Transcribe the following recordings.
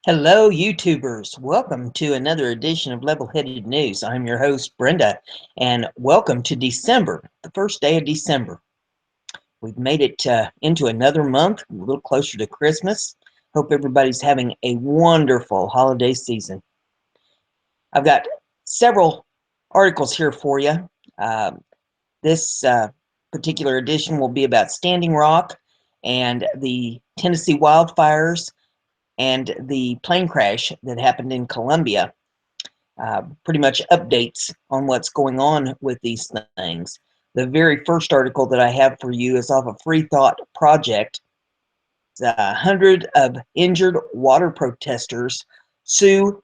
Hello, YouTubers. Welcome to another edition of Level-Headed News. I'm your host, Brenda, and welcome to December, the first day of December. We've made it into another month, a little closer to Christmas. Hope everybody's having a wonderful holiday season. I've got several articles here for you. This particular edition will be about Standing Rock and the Tennessee wildfires and the plane crash that happened in Colombia. Pretty much updates on what's going on with these things. The very first article that I have for you is off of Free Thought Project. It's 100 of injured water protesters sue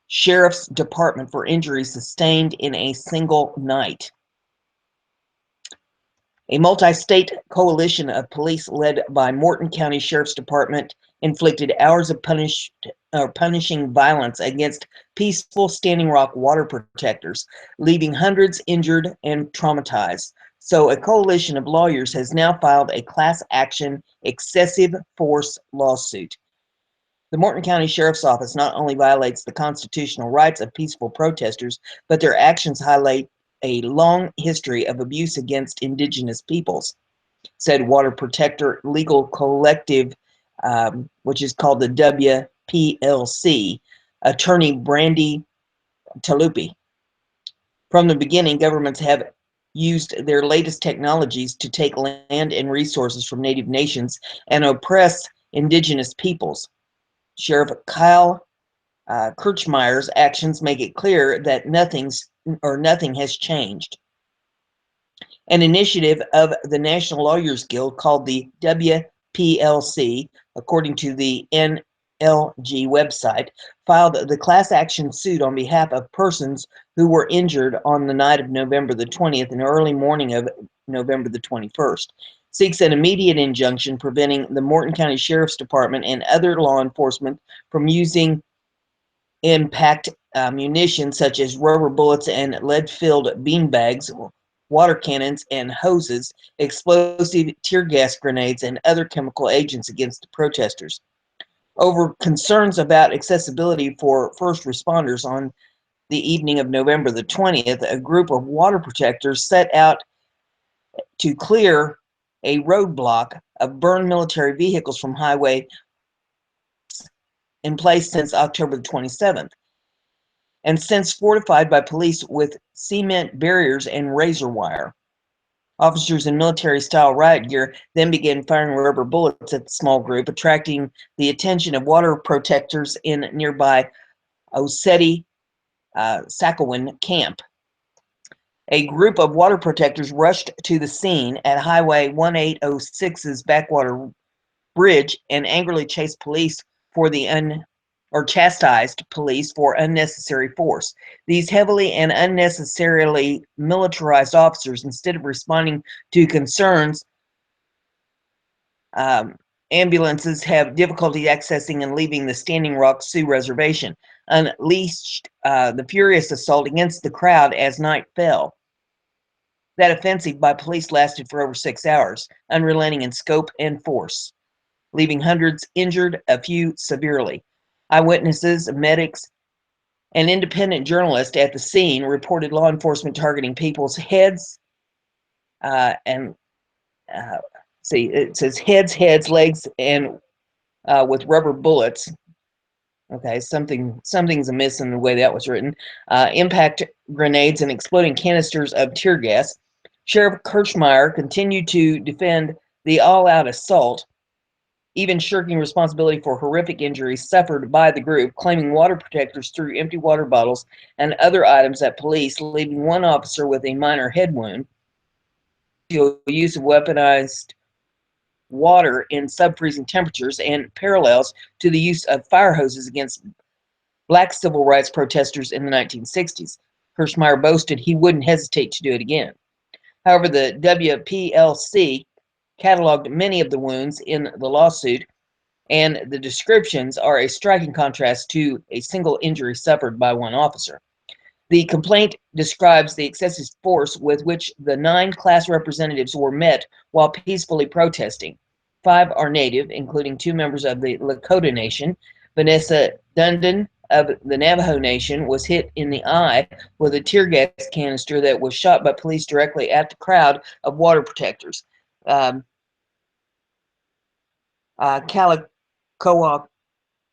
Sheriff's Department for injuries sustained in a single night. A multi-state coalition of police led by Morton County Sheriff's Department inflicted hours of punishing violence against peaceful Standing Rock water protectors, leaving hundreds injured and traumatized. So a coalition of lawyers has now filed a class action excessive force lawsuit. The Morton County Sheriff's Office not only violates the constitutional rights of peaceful protesters, but their actions highlight a long history of abuse against indigenous peoples, said Water Protector Legal Collective, which is called the WPLC, attorney Brandy Talupi. From the beginning, governments have used their latest technologies to take land and resources from native nations and oppress indigenous peoples. Sheriff Kyle Kirchmeyer's actions make it clear that nothing has changed. An initiative of the National Lawyers Guild called the WPLC, according to the NLG website, filed the class action suit on behalf of persons who were injured on the night of November the 20th and early morning of November the 21st. Seeks an immediate injunction preventing the Morton County Sheriff's Department and other law enforcement from using impact munitions such as rubber bullets and lead-filled beanbags, water cannons and hoses, explosive tear gas grenades, and other chemical agents against the protesters. Over concerns about accessibility for first responders on the evening of November the 20th, a group of water protectors set out to clear a roadblock of burned military vehicles from highway in place since October the 27th, and since fortified by police with cement barriers and razor wire. Officers in military-style riot gear then began firing rubber bullets at the small group, attracting the attention of water protectors in nearby Oseti Sakowin camp. A group of water protectors rushed to the scene at Highway 1806's backwater bridge and angrily chased police for chastised police for unnecessary force. These heavily and unnecessarily militarized officers, instead of responding to concerns, ambulances have difficulty accessing and leaving the Standing Rock Sioux Reservation, unleashed the furious assault against the crowd as night fell. That offensive by police lasted for over 6 hours, unrelenting in scope and force, leaving hundreds injured, a few severely. Eyewitnesses, medics, and independent journalists at the scene reported law enforcement targeting people's heads it says heads, legs, and with rubber bullets. Okay, something's amiss in the way that was written. Impact grenades and exploding canisters of tear gas. Sheriff Kirchmeyer continued to defend the all-out assault, even shirking responsibility for horrific injuries suffered by the group, claiming water protectors threw empty water bottles and other items at police, leaving one officer with a minor head wound. Use of weaponized water in sub-freezing temperatures and parallels to the use of fire hoses against black civil rights protesters in the 1960s. Kirchmeyer boasted he wouldn't hesitate to do it again. However, the WPLC cataloged many of the wounds in the lawsuit, and the descriptions are a striking contrast to a single injury suffered by one officer. The complaint describes the excessive force with which the 9 class representatives were met while peacefully protesting. 5 are native, including 2 members of the Lakota Nation. Vanessa Dundon of the Navajo Nation was hit in the eye with a tear gas canister that was shot by police directly at the crowd of water protectors. Kalakaua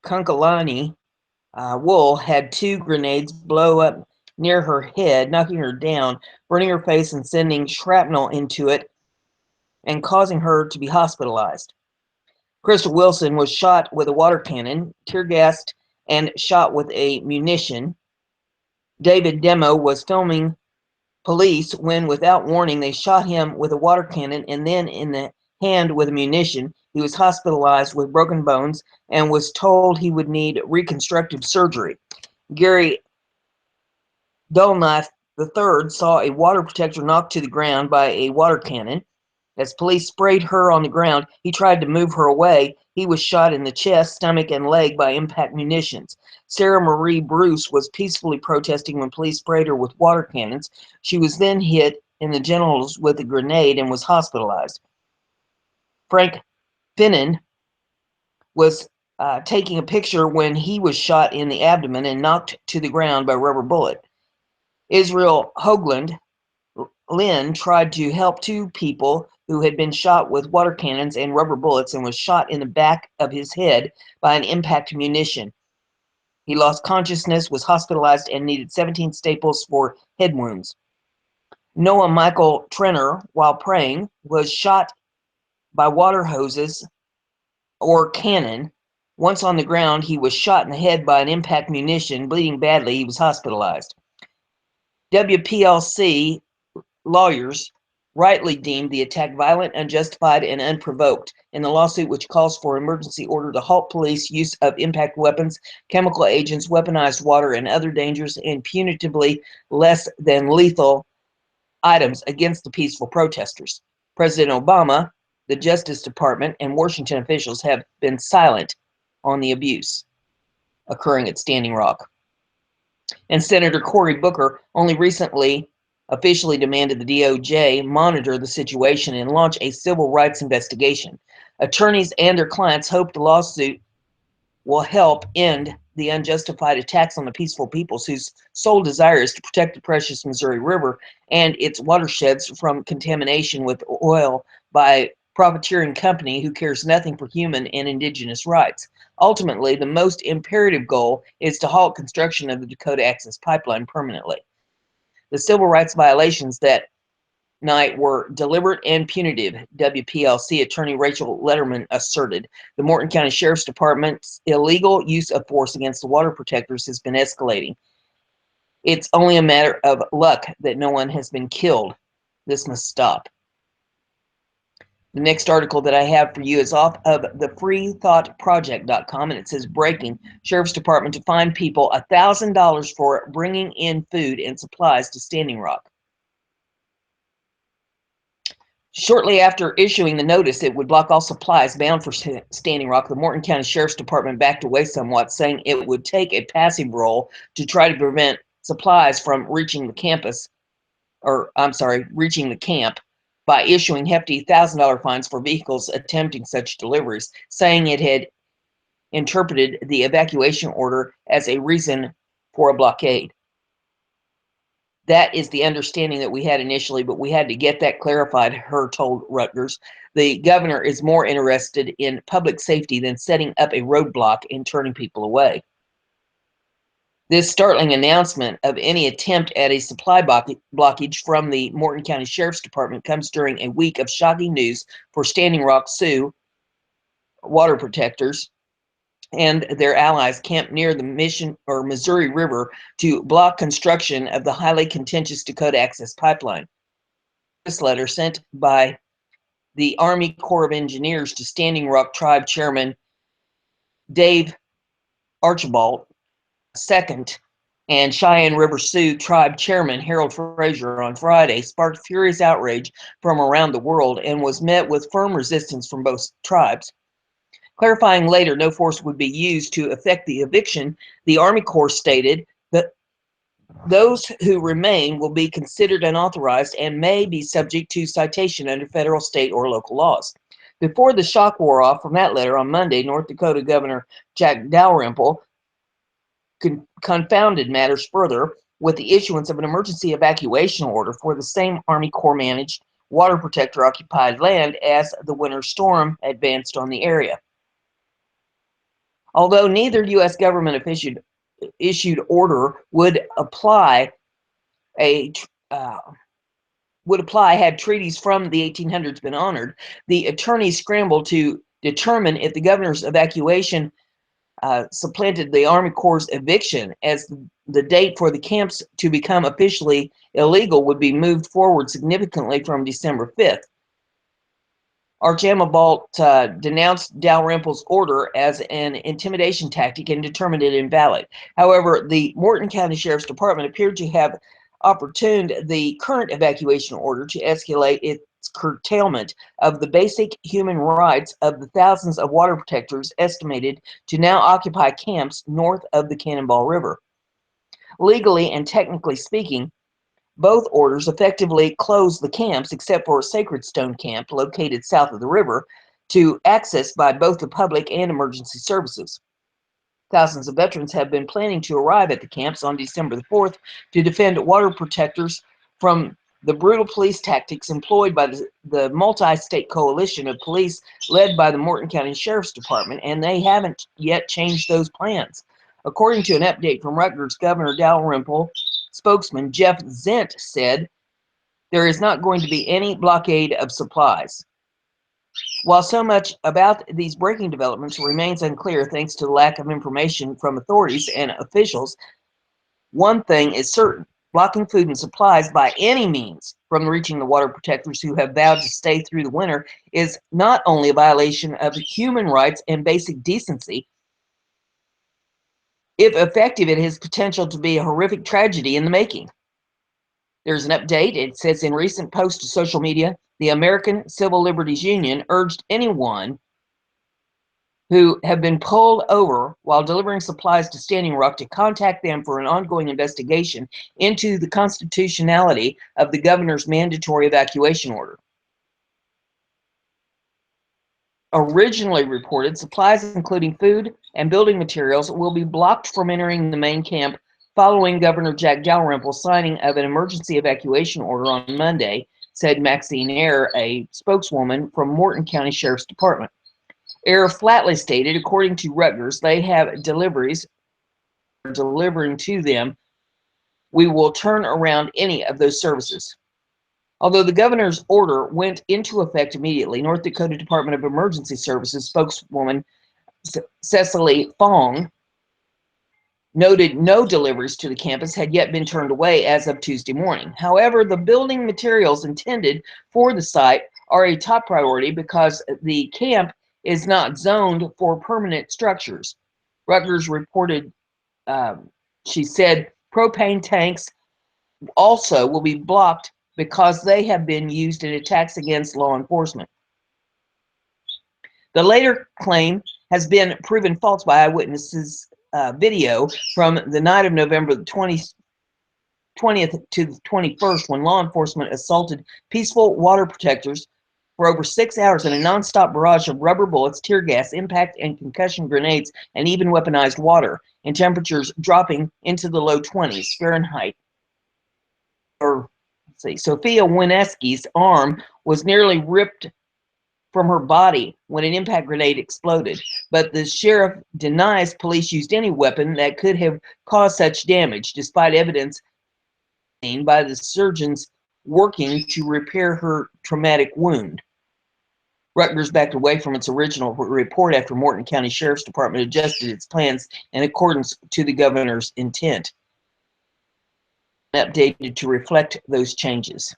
Kunkalani Wool had 2 grenades blow up near her head, knocking her down, burning her face and sending shrapnel into it and causing her to be hospitalized. Crystal Wilson was shot with a water cannon, tear gassed, and shot with a munition. David Demo was filming police when, without warning, they shot him with a water cannon and then in the hand with a munition. He was hospitalized with broken bones and was told he would need reconstructive surgery. Gary Dullknife III saw a water protector knocked to the ground by a water cannon. As police sprayed her on the ground, he tried to move her away. He was shot in the chest, stomach, and leg by impact munitions. Sarah Marie Bruce was peacefully protesting when police sprayed her with water cannons. She was then hit in the genitals with a grenade and was hospitalized. Frank Finnan was taking a picture when he was shot in the abdomen and knocked to the ground by a rubber bullet. Israel Hoagland Lynn tried to help 2 people who had been shot with water cannons and rubber bullets and was shot in the back of his head by an impact munition. He lost consciousness, was hospitalized, and needed 17 staples for head wounds. Noah Michael Trenner, while praying, was shot by water hoses or cannon. Once on the ground, he was shot in the head by an impact munition. Bleeding badly, he was hospitalized. WPLC lawyers rightly deemed the attack violent, unjustified, and unprovoked in the lawsuit, which calls for emergency order to halt police use of impact weapons, chemical agents, weaponized water, and other dangerous and punitively less than lethal items against the peaceful protesters. President Obama, the Justice Department, and Washington officials have been silent on the abuse occurring at Standing Rock. And Senator Cory Booker only recently officially demanded the DOJ monitor the situation and launch a civil rights investigation. Attorneys and their clients hope the lawsuit will help end the unjustified attacks on the peaceful peoples whose sole desire is to protect the precious Missouri River and its watersheds from contamination with oil by a profiteering company who cares nothing for human and indigenous rights. Ultimately, the most imperative goal is to halt construction of the Dakota Access Pipeline permanently. The civil rights violations that night were deliberate and punitive, WPLC attorney Rachel Letterman asserted. The Morton County Sheriff's Department's illegal use of force against the water protectors has been escalating. It's only a matter of luck that no one has been killed. This must stop. The next article that I have for you is off of the freethoughtproject.com, and it says, breaking, Sheriff's Department to fine people $1,000 for bringing in food and supplies to Standing Rock. Shortly after issuing the notice it would block all supplies bound for Standing Rock, the Morton County Sheriff's Department backed away somewhat, saying it would take a passive role to try to prevent supplies from reaching the camp by issuing hefty $1,000 fines for vehicles attempting such deliveries, saying it had interpreted the evacuation order as a reason for a blockade. That is the understanding that we had initially, but we had to get that clarified, Herr told Rutgers. The governor is more interested in public safety than setting up a roadblock and turning people away. This startling announcement of any attempt at a supply blockage from the Morton County Sheriff's Department comes during a week of shocking news for Standing Rock Sioux water protectors and their allies camped near the Missouri River to block construction of the highly contentious Dakota Access Pipeline. This letter sent by the Army Corps of Engineers to Standing Rock Tribe Chairman Dave Archibald II and Cheyenne River Sioux Tribe Chairman Harold Frazier on Friday sparked furious outrage from around the world and was met with firm resistance from both tribes. Clarifying later no force would be used to effect the eviction, the Army Corps stated that those who remain will be considered unauthorized and may be subject to citation under federal, state, or local laws. Before the shock wore off from that letter on Monday, North Dakota Governor Jack Dalrymple confounded matters further with the issuance of an emergency evacuation order for the same Army Corps managed water protector occupied land as the winter storm advanced on the area. Although neither U.S. government issued order would apply had treaties from the 1800s been honored, the attorneys scrambled to determine if the governor's evacuation supplanted the Army Corps' eviction, as the date for the camps to become officially illegal would be moved forward significantly from December 5th. Archambault denounced Dalrymple's order as an intimidation tactic and determined it invalid. However, the Morton County Sheriff's Department appeared to have opportuned the current evacuation order to escalate its curtailment of the basic human rights of the thousands of water protectors estimated to now occupy camps north of the Cannonball River. Legally and technically speaking, both orders effectively closed the camps, except for a Sacred Stone camp located south of the river, to access by both the public and emergency services. Thousands of veterans have been planning to arrive at the camps on December the 4th to defend water protectors from the brutal police tactics employed by the multi-state coalition of police led by the Morton County Sheriff's Department, and they haven't yet changed those plans. According to an update from Rutgers, Governor Dalrymple spokesman Jeff Zent said, "There is not going to be any blockade of supplies." While so much about these breaking developments remains unclear thanks to the lack of information from authorities and officials, one thing is certain: blocking food and supplies by any means from reaching the water protectors who have vowed to stay through the winter is not only a violation of human rights and basic decency. If effective, it has potential to be a horrific tragedy in the making. There's an update. It says, in recent posts to social media, the American Civil Liberties Union urged anyone who have been pulled over while delivering supplies to Standing Rock to contact them for an ongoing investigation into the constitutionality of the governor's mandatory evacuation order. Originally reported, supplies including food and building materials will be blocked from entering the main camp following Governor Jack Dalrymple's signing of an emergency evacuation order on Monday, said Maxine Eyre, a spokeswoman from Morton County Sheriff's Department. Eyre flatly stated, according to Rutgers, they have delivering to them. We will turn around any of those services. Although the governor's order went into effect immediately, North Dakota Department of Emergency Services spokeswoman Cecily Fong noted no deliveries to the campus had yet been turned away as of Tuesday morning. However, the building materials intended for the site are a top priority because the camp is not zoned for permanent structures. Rutgers reported, she said, propane tanks also will be blocked because they have been used in attacks against law enforcement. The later claim has been proven false by eyewitnesses' video from the night of November the 20th to the 21st, when law enforcement assaulted peaceful water protectors for over 6 hours in a nonstop barrage of rubber bullets, tear gas, impact and concussion grenades, and even weaponized water, and temperatures dropping into the low 20s Fahrenheit. Sophia Wineski's arm was nearly ripped from her body when an impact grenade exploded, but the sheriff denies police used any weapon that could have caused such damage, despite evidence seen by the surgeons working to repair her traumatic wound. Rutgers backed away from its original report after Morton County Sheriff's Department adjusted its plans in accordance to the governor's intent, updated to reflect those changes.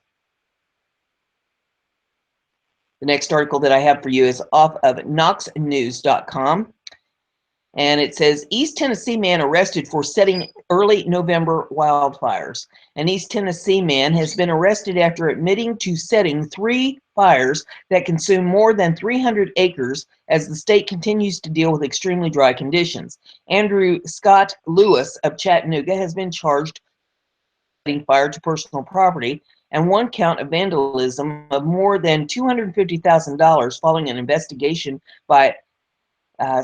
The next article that I have for you is off of knoxnews.com, and it says, East Tennessee man arrested for setting early November wildfires. An East Tennessee man has been arrested after admitting to setting 3 fires that consume more than 300 acres as the state continues to deal with extremely dry conditions. Andrew Scott Lewis of Chattanooga has been charged with setting fire to personal property and one count of vandalism of more than $250,000 following an investigation by uh,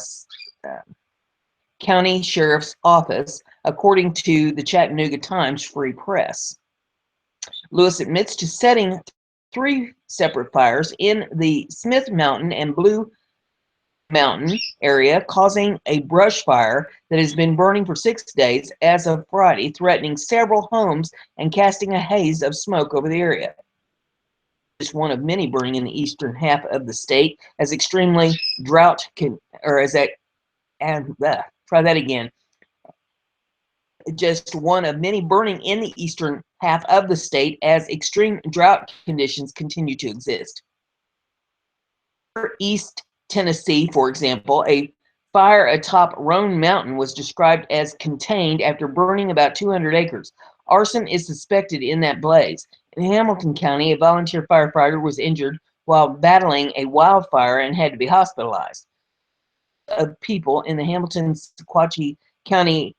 County Sheriff's Office, according to the Chattanooga Times Free Press. Lewis admits to setting 3 separate fires in the Smith Mountain and Blue Mountain area, causing a brush fire that has been burning for 6 days as of Friday, threatening several homes and casting a haze of smoke over the area. Is one of many burning in the eastern half of the state as extremely drought can, or as that, and try that again. Just one of many burning in the eastern half of the state as extreme drought conditions continue to exist. East Tennessee, for example, a fire atop Roan Mountain was described as contained after burning about 200 acres. Arson is suspected in that blaze. In Hamilton County, a volunteer firefighter was injured while battling a wildfire and had to be hospitalized. Of people in the Hamilton-Sequatchie County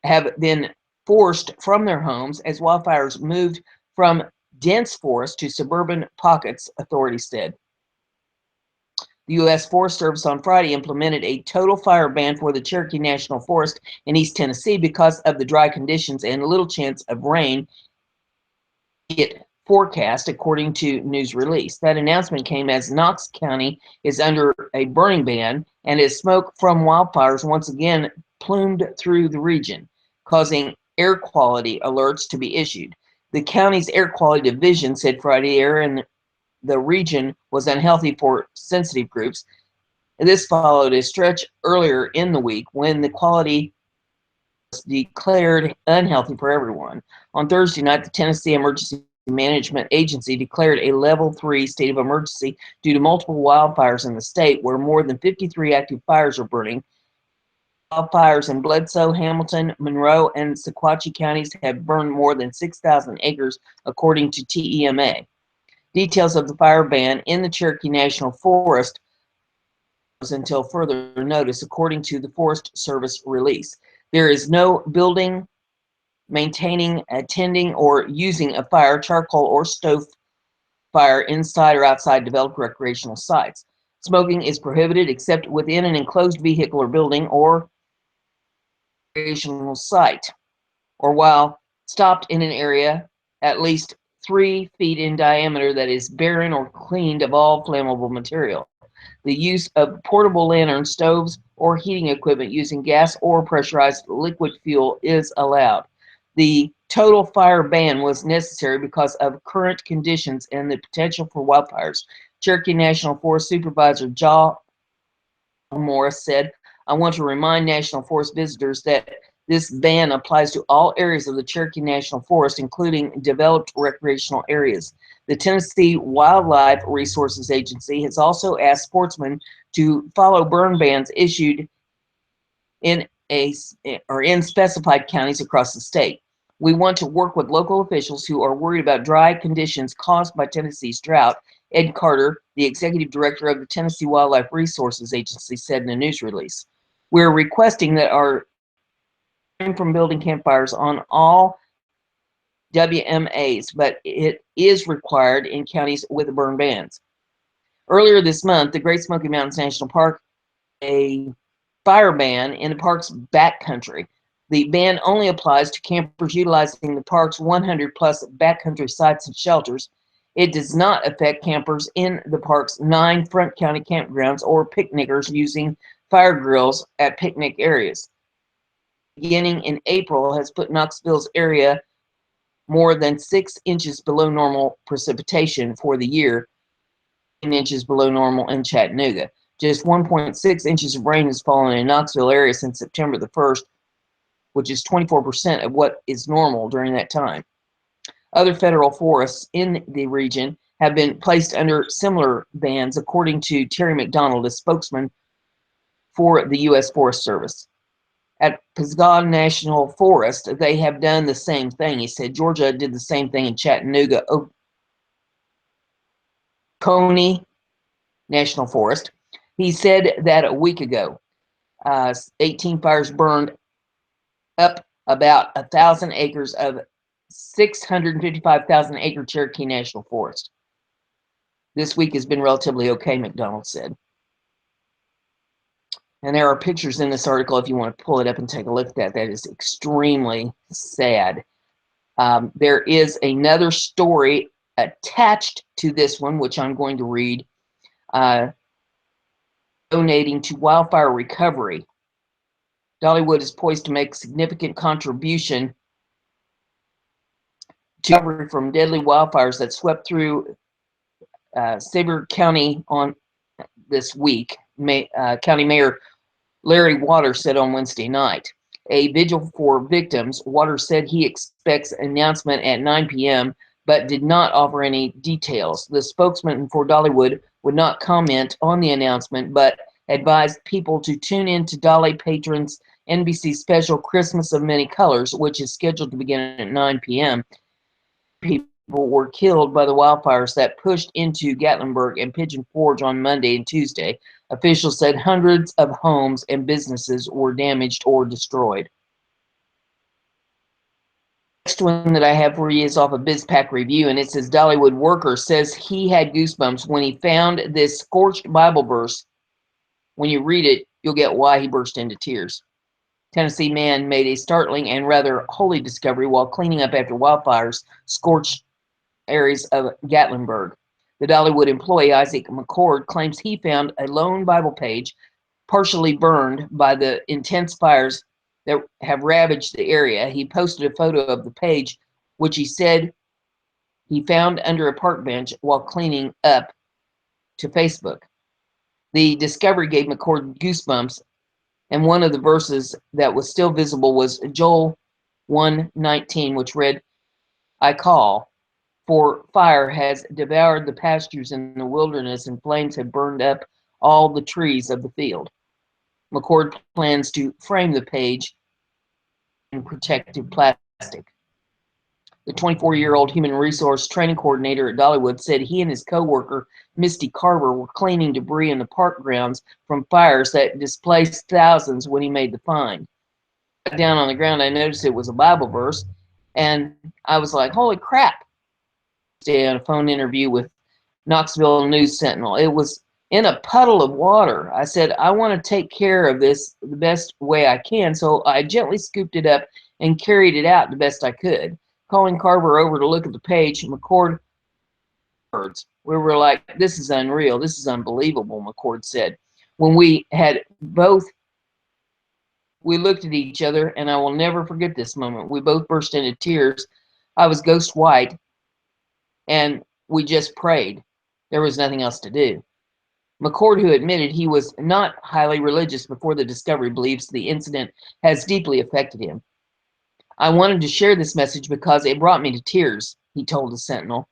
have been forced from their homes as wildfires moved from dense forest to suburban pockets, authorities said. The U.S. Forest Service on Friday implemented a total fire ban for the Cherokee National Forest in East Tennessee because of the dry conditions and little chance of rain it forecast, according to news release. That announcement came as Knox County is under a burning ban and as smoke from wildfires once again plumed through the region, causing air quality alerts to be issued. The county's air quality division said Friday air in the region was unhealthy for sensitive groups. This followed a stretch earlier in the week when the quality was declared unhealthy for everyone. On Thursday night, the Tennessee Emergency Management Agency declared a level 3 state of emergency due to multiple wildfires in the state, where more than 53 active fires are burning. Wildfires in Bledsoe, Hamilton, Monroe, and Sequatchie counties have burned more than 6,000 acres, according to TEMA. Details of the fire ban in the Cherokee National Forest until further notice, according to the Forest Service release. There is no building, maintaining, attending, or using a fire, charcoal, or stove fire inside or outside developed recreational sites. Smoking is prohibited except within an enclosed vehicle or building or recreational site, or while stopped in an area at least 3 feet in diameter that is barren or cleaned of all flammable material. The use of portable lanterns, stoves, or heating equipment using gas or pressurized liquid fuel is allowed. The total fire ban was necessary because of current conditions and the potential for wildfires. Cherokee National Forest Supervisor Jaw Morris said, "I want to remind National Forest visitors that this ban applies to all areas of the Cherokee National Forest, including developed recreational areas. The Tennessee Wildlife Resources Agency has also asked sportsmen to follow burn bans issued in specified counties across the state. We want to work with local officials who are worried about dry conditions caused by Tennessee's drought," Ed Carter, the executive director of the Tennessee Wildlife Resources Agency, said in a news release. "We're requesting that our from building campfires on all WMAs, but it is required in counties with burn bans." Earlier this month, the Great Smoky Mountains National Park a fire ban in the park's backcountry. The ban only applies to campers utilizing the park's 100 plus backcountry sites and shelters. It does not affect campers in the park's 9 front county campgrounds or picnickers using fire grills at picnic areas. Beginning in April has put Knoxville's area more than 6 inches below normal precipitation for the year, 10 inches below normal in Chattanooga. Just 1.6 inches of rain has fallen in Knoxville area since September the 1st, which is 24% of what is normal during that time. Other federal forests in the region have been placed under similar bans, according to Terry McDonald, a spokesman for the U.S. Forest Service. At Pisgah National Forest, they have done the same thing. He said Georgia did the same thing in Chattanooga. Oconee National Forest. He said that a week ago. 18 fires burned up about 1,000 acres of 655,000-acre Cherokee National Forest. This week has been relatively okay, McDonald said. And there are pictures in this article if you want to pull it up and take a look at that. That is extremely sad. There is another story attached to this one, which I'm going to read, donating to wildfire recovery. Dollywood is poised to make a significant contribution to recovery from deadly wildfires that swept through Sevier County on this week. County Mayor Larry Waters said on Wednesday night. A vigil for victims. Waters said he expects an announcement at 9 p.m., but did not offer any details. The spokesman for Dollywood would not comment on the announcement, but advised people to tune in to Dolly patrons NBC special Christmas of Many Colors, which is scheduled to begin at 9 p.m. People were killed by the wildfires that pushed into Gatlinburg and Pigeon Forge on Monday and Tuesday. Officials said hundreds of homes and businesses were damaged or destroyed. Next one that I have for you is off of BizPac Review, and it says Dollywood worker says he had goosebumps when he found this scorched Bible verse. When you read it, you'll get why he burst into tears. Tennessee man made a startling and rather holy discovery while cleaning up after wildfires scorched areas of Gatlinburg. The Dollywood employee, Isaac McCord, claims he found a lone Bible page partially burned by the intense fires that have ravaged the area. He posted a photo of the page, which he said he found under a park bench while cleaning up, to Facebook. The discovery gave McCord goosebumps, and one of the verses that was still visible was Joel 1:19, which read, I call, for fire has devoured the pastures in the wilderness, and flames have burned up all the trees of the field. McCord plans to frame the page in protective plastic. The 24-year-old human resource training coordinator at Dollywood said he and his co-worker, Misty Carver, were cleaning debris in the park grounds from fires that displaced thousands when he made the find. Down on the ground, I noticed it was a Bible verse, and I was like, holy crap. On a phone interview with Knoxville News Sentinel. It was in a puddle of water. I said, I want to take care of this the best way I can, so I gently scooped it up and carried it out the best I could. Calling Carver over to look at the page, McCord words. We were like, this is unreal. This is unbelievable, McCord said. When we looked at each other, and I will never forget this moment. We both burst into tears. I was ghost white, and we just prayed. There was nothing else to do. McCord, who admitted he was not highly religious before the discovery, believes the incident has deeply affected him. I wanted to share this message because it brought me to tears, he told the Sentinel.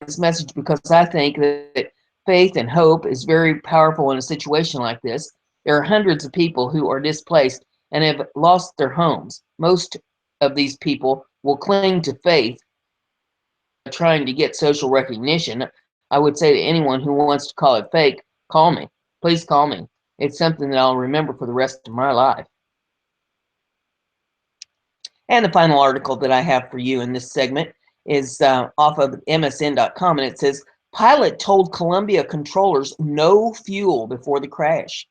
This message because I think that faith and hope is very powerful in a situation like this. There are hundreds of people who are displaced and have lost their homes. Most of these people will cling to faith, trying to get social recognition. I would say to anyone who wants to call it fake, call me. Please call me. It's something that I'll remember for the rest of my life. And the final article that I have for you in this segment is off of MSN.com, and it says, pilot told Columbia controllers no fuel before the crash.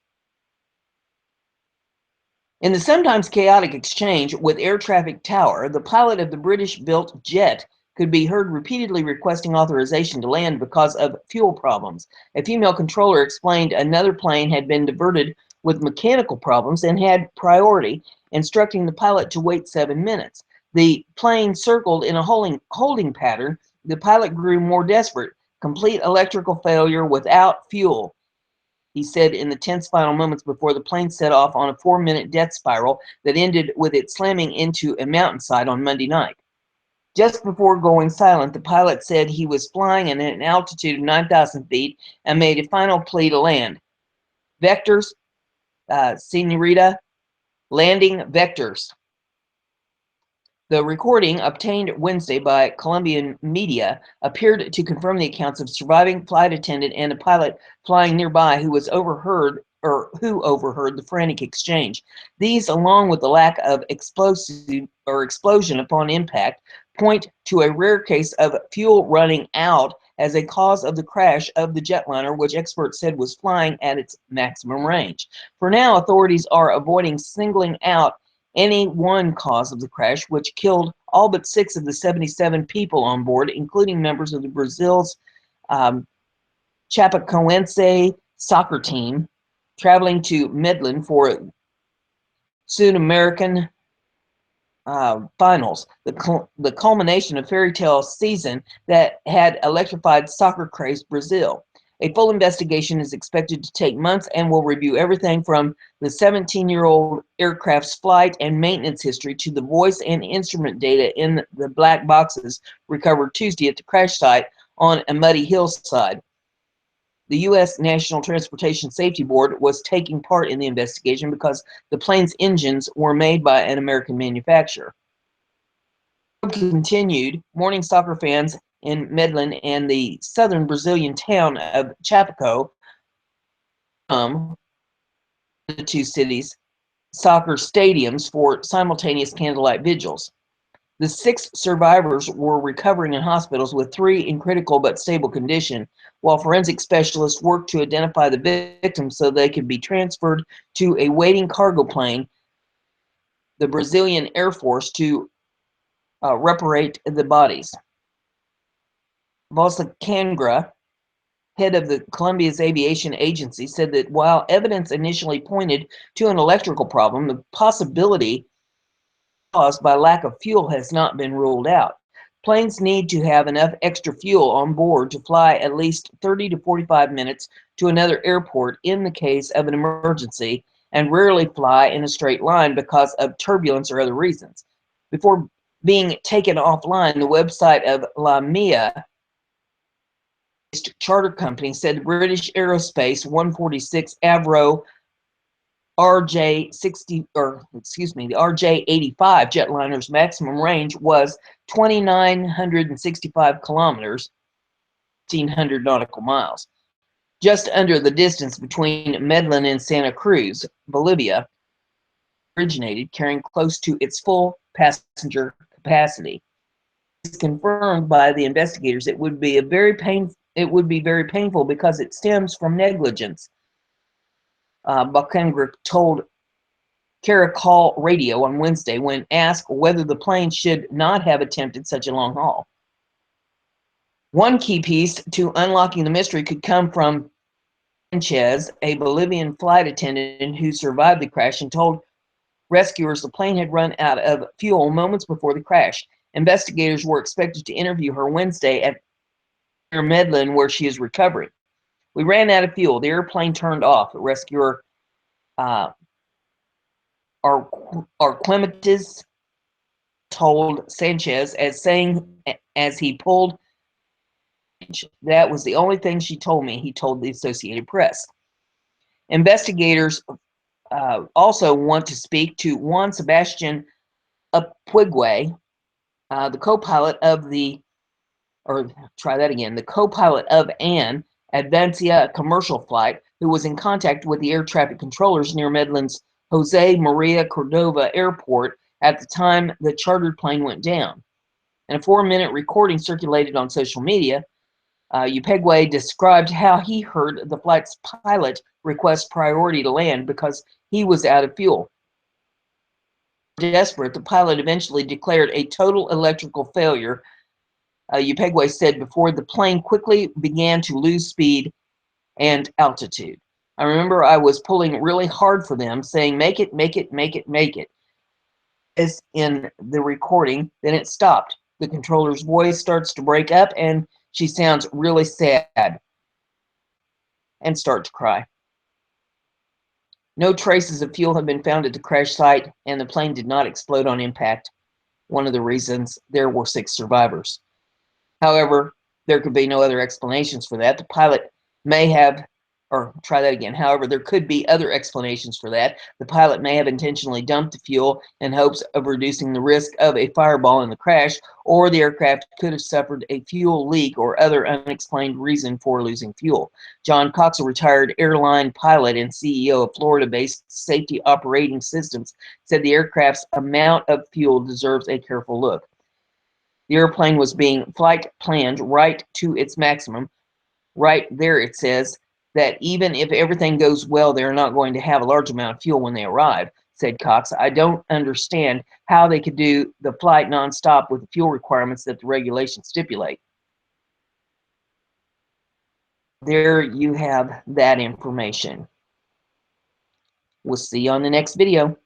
In the sometimes chaotic exchange with air traffic tower, the pilot of the British-built jet could be heard repeatedly requesting authorization to land because of fuel problems. A female controller explained another plane had been diverted with mechanical problems and had priority, instructing the pilot to wait 7 minutes. The plane circled in a holding pattern. The pilot grew more desperate. Complete electrical failure without fuel, he said in the tense final moments before the plane set off on a 4-minute death spiral that ended with it slamming into a mountainside on Monday night. Just before going silent, the pilot said he was flying at an altitude of 9,000 feet and made a final plea to land. Vectors, senorita, landing vectors. The recording, obtained Wednesday by Colombian media, appeared to confirm the accounts of surviving flight attendant and a pilot flying nearby who overheard the frantic exchange. These, along with the lack of explosion upon impact, point to a rare case of fuel running out as a cause of the crash of the jetliner, which experts said was flying at its maximum range. For now, authorities are avoiding singling out any one cause of the crash, which killed all but 6 of the 77 people on board, including members of the Brazil's Chapecoense soccer team traveling to Medellin for Sud-American finals, the culmination of fairy tale season that had electrified soccer-crazed Brazil. A full investigation is expected to take months and will review everything from the 17-year-old aircraft's flight and maintenance history to the voice and instrument data in the black boxes recovered Tuesday at the crash site on a muddy hillside. The U.S. National Transportation Safety Board was taking part in the investigation because the plane's engines were made by an American manufacturer. Continued, morning soccer fans in Medellin and the southern Brazilian town of Chapeco, the two cities' soccer stadiums for simultaneous candlelight vigils. The 6 survivors were recovering in hospitals, with 3 in critical but stable condition, while forensic specialists worked to identify the victims so they could be transferred to a waiting cargo plane, the Brazilian Air Force, to reparate the bodies. Valsacangra, head of the Colombia's aviation agency, said that while evidence initially pointed to an electrical problem, the possibility caused by lack of fuel has not been ruled out. Planes need to have enough extra fuel on board to fly at least 30 to 45 minutes to another airport in the case of an emergency, and rarely fly in a straight line because of turbulence or other reasons. Before being taken offline, the website of La Mia charter company said the British Aerospace 146 Avro RJ-60, or excuse me, the RJ-85 jetliner's maximum range was 2,965 kilometers, 1,500 nautical miles, just under the distance between Medellin and Santa Cruz, Bolivia. Originated, carrying close to its full passenger capacity. It's confirmed by the investigators it would be very painful because it stems from negligence. Balkengra told Caracol Radio on Wednesday when asked whether the plane should not have attempted such a long haul. One key piece to unlocking the mystery could come from Sanchez, a Bolivian flight attendant who survived the crash and told rescuers the plane had run out of fuel moments before the crash. Investigators were expected to interview her Wednesday at Medellin, where she is recovering. We ran out of fuel. The airplane turned off. The rescuer Arquemites told Sanchez, as he pulled. That was the only thing she told me, he told the Associated Press. Investigators also want to speak to Juan Sebastian Apugwe, the co-pilot of the co-pilot of an Advancia commercial flight, who was in contact with the air traffic controllers near Medellin's Jose Maria Cordova Airport at the time the chartered plane went down. In a 4-minute recording circulated on social media, Upegwe described how he heard the flight's pilot request priority to land because he was out of fuel. Desperate, the pilot eventually declared a total electrical failure, Upegwe said, before the plane quickly began to lose speed and altitude. I remember I was pulling really hard for them, saying, "Make it, make it, make it, make it." As in the recording, then it stopped. The controller's voice starts to break up, and she sounds really sad and start to cry. No traces of fuel have been found at the crash site, and the plane did not explode on impact. One of the reasons there were 6 survivors. However, there could be no other explanations for that. The pilot may have, however, there could be other explanations for that. The pilot may have intentionally dumped the fuel in hopes of reducing the risk of a fireball in the crash, or the aircraft could have suffered a fuel leak or other unexplained reason for losing fuel. John Cox, a retired airline pilot and CEO of Florida-based Safety Operating Systems, said the aircraft's amount of fuel deserves a careful look. The airplane was being flight planned right to its maximum. Right there it says that even if everything goes well, they're not going to have a large amount of fuel when they arrive, said Cox. I don't understand how they could do the flight nonstop with the fuel requirements that the regulations stipulate. There you have that information. We'll see you on the next video.